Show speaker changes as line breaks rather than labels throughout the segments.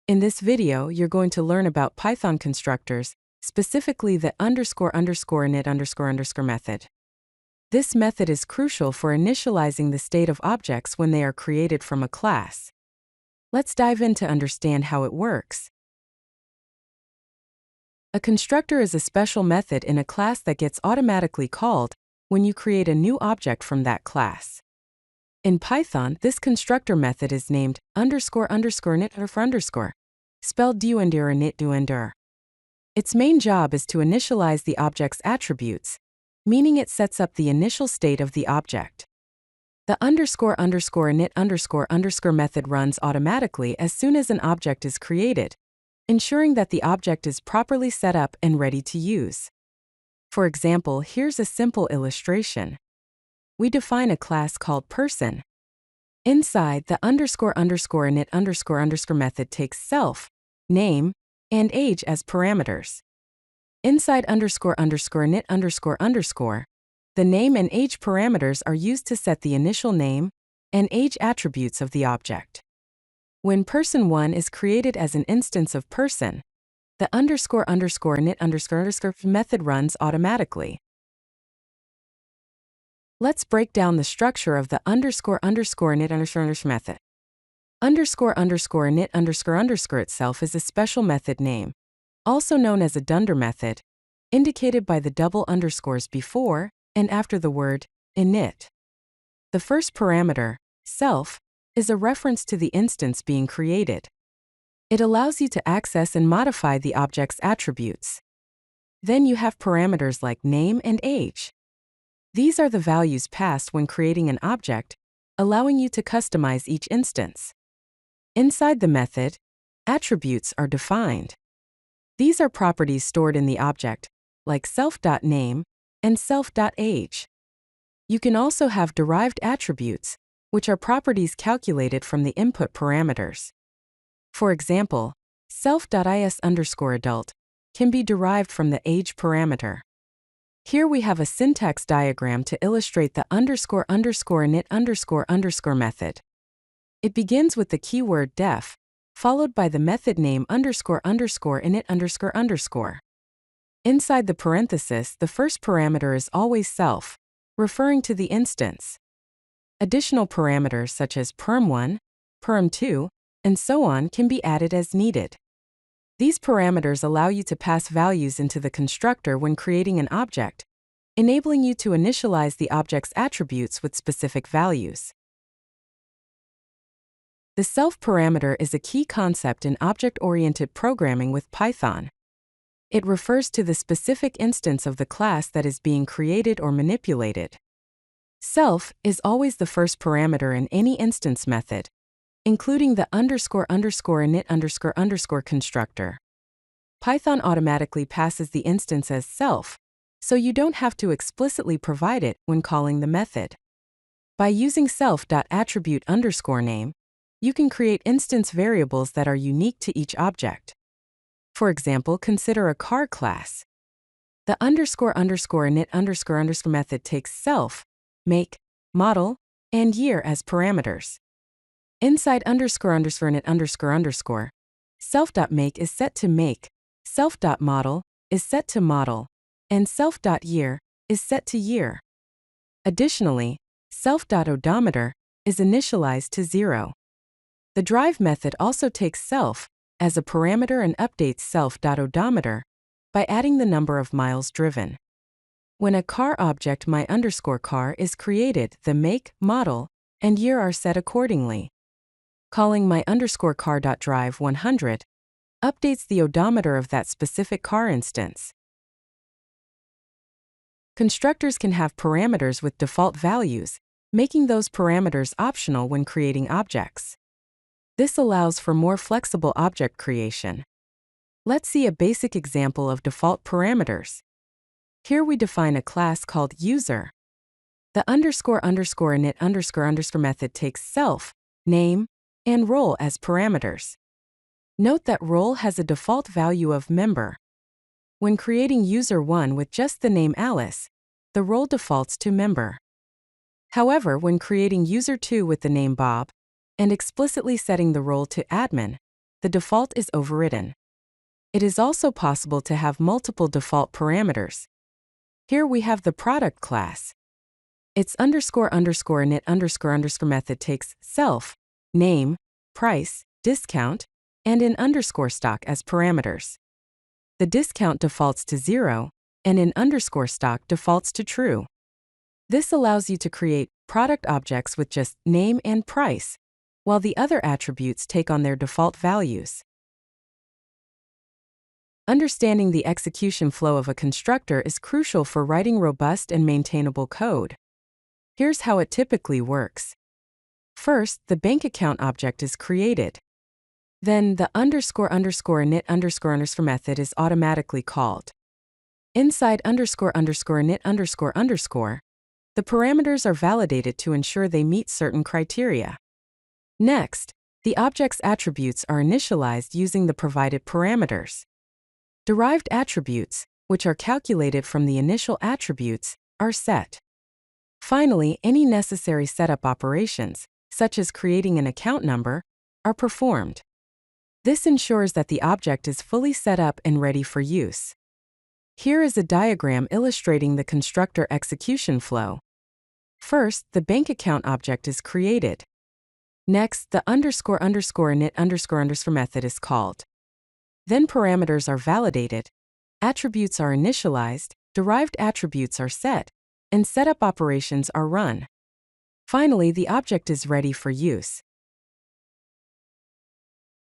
In this video, you're going to learn about Python constructors, specifically the __init___ method. This method is crucial for initializing the state of objects when they are created from a class. Let's dive in to understand how it works. A constructor is a special method in a class that gets automatically called when you create a new object from that class. In Python, this constructor method is named __init__, spelled __init_. Its main job is to initialize the object's attributes, meaning it sets up the initial state of the object. The __init___ method runs automatically as soon as an object is created, ensuring that the object is properly set up and ready to use. For example, here's a simple illustration. We define a class called person. Inside, the __init___ method takes self, name, and age as parameters. Inside __init___, the name and age parameters are used to set the initial name and age attributes of the object. When person1 is created as an instance of person, the __init___ method runs automatically. Let's break down the structure of the __init___ method. __init__ itself is a special method name, also known as a dunder method, indicated by the double underscores before and after the word init. The first parameter, self, is a reference to the instance being created. It allows you to access and modify the object's attributes. Then you have parameters like name and age. These are the values passed when creating an object, allowing you to customize each instance. Inside the method, attributes are defined. These are properties stored in the object, like self.name and self.age. You can also have derived attributes, which are properties calculated from the input parameters. For example, self.is_adult can be derived from the age parameter. Here we have a syntax diagram to illustrate the __init___ method. It begins with the keyword def, followed by the method name __init___. Inside the parenthesis, the first parameter is always self, referring to the instance. Additional parameters such as perm1, perm2, and so on can be added as needed. These parameters allow you to pass values into the constructor when creating an object, enabling you to initialize the object's attributes with specific values. The self parameter is a key concept in object-oriented programming with Python. It refers to the specific instance of the class that is being created or manipulated. Self is always the first parameter in any instance method, including the __init__ constructor. Python automatically passes the instance as self, so you don't have to explicitly provide it when calling the method. By using self.attribute_name, you can create instance variables that are unique to each object. For example, consider a car class. The __init__ method takes self, make, model, and year as parameters. Inside __init__, self.make is set to make, self.model is set to model, and self.year is set to year. Additionally, self.odometer is initialized to 0. The drive method also takes self as a parameter and updates self.odometer by adding the number of miles driven. When a car object my_car is created, the make, model, and year are set accordingly. Calling my_car.drive 100 updates the odometer of that specific car instance. Constructors can have parameters with default values, making those parameters optional when creating objects. This allows for more flexible object creation. Let's see a basic example of default parameters. Here we define a class called user. The __init__ method takes self, name, and role as parameters. Note that role has a default value of member. When creating user1 with just the name Alice, the role defaults to member. However, when creating user2 with the name Bob, and explicitly setting the role to admin, the default is overridden. It is also possible to have multiple default parameters. Here we have the product class. Its __init___ method takes self, name, price, discount, and in_stock as parameters. The discount defaults to 0, and in_stock defaults to true. This allows you to create product objects with just name and price, while the other attributes take on their default values. Understanding the execution flow of a constructor is crucial for writing robust and maintainable code. Here's how it typically works. First, the bank account object is created. Then, the __init__ method is automatically called. Inside __init___, the parameters are validated to ensure they meet certain criteria. Next, the object's attributes are initialized using the provided parameters. Derived attributes, which are calculated from the initial attributes, are set. Finally, any necessary setup operations, such as creating an account number, are performed. This ensures that the object is fully set up and ready for use. Here is a diagram illustrating the constructor execution flow. First, the bank account object is created. Next, the __init___ method is called. Then parameters are validated, attributes are initialized, derived attributes are set, and setup operations are run. Finally, the object is ready for use.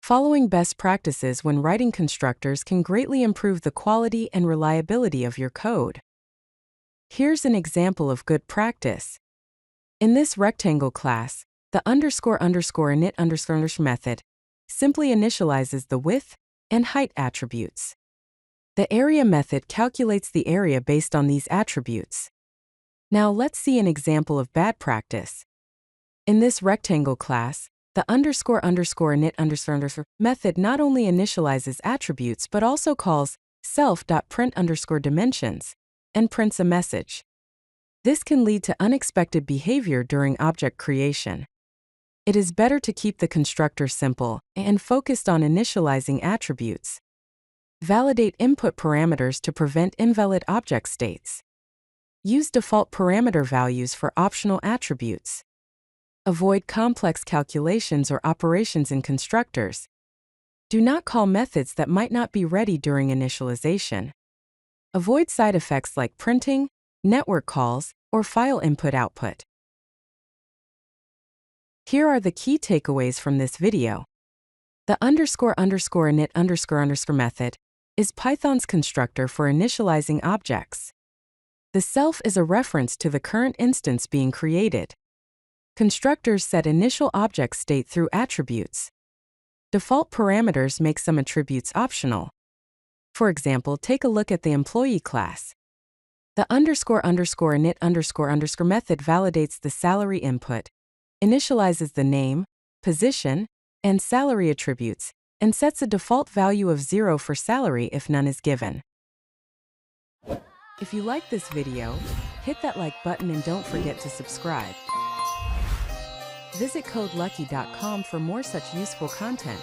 Following best practices when writing constructors can greatly improve the quality and reliability of your code. Here's an example of good practice. In this rectangle class, the __init__ method simply initializes the width and height attributes. The area method calculates the area based on these attributes. Now let's see an example of bad practice. In this rectangle class, the __init__ method not only initializes attributes but also calls self.print_dimensions and prints a message. This can lead to unexpected behavior during object creation. It is better to keep the constructor simple and focused on initializing attributes. Validate input parameters to prevent invalid object states. Use default parameter values for optional attributes. Avoid complex calculations or operations in constructors. Do not call methods that might not be ready during initialization. Avoid side effects like printing, network calls, or file input-output. Here are the key takeaways from this video. The __init__ method is Python's constructor for initializing objects. The self is a reference to the current instance being created. Constructors set initial object state through attributes. Default parameters make some attributes optional. For example, take a look at the employee class. The __init__ method validates the salary input, initializes the name, position, and salary attributes, and sets a default value of 0 for salary if none is given. If you like this video, hit that like button and don't forget to subscribe. Visit codelucky.com for more such useful content.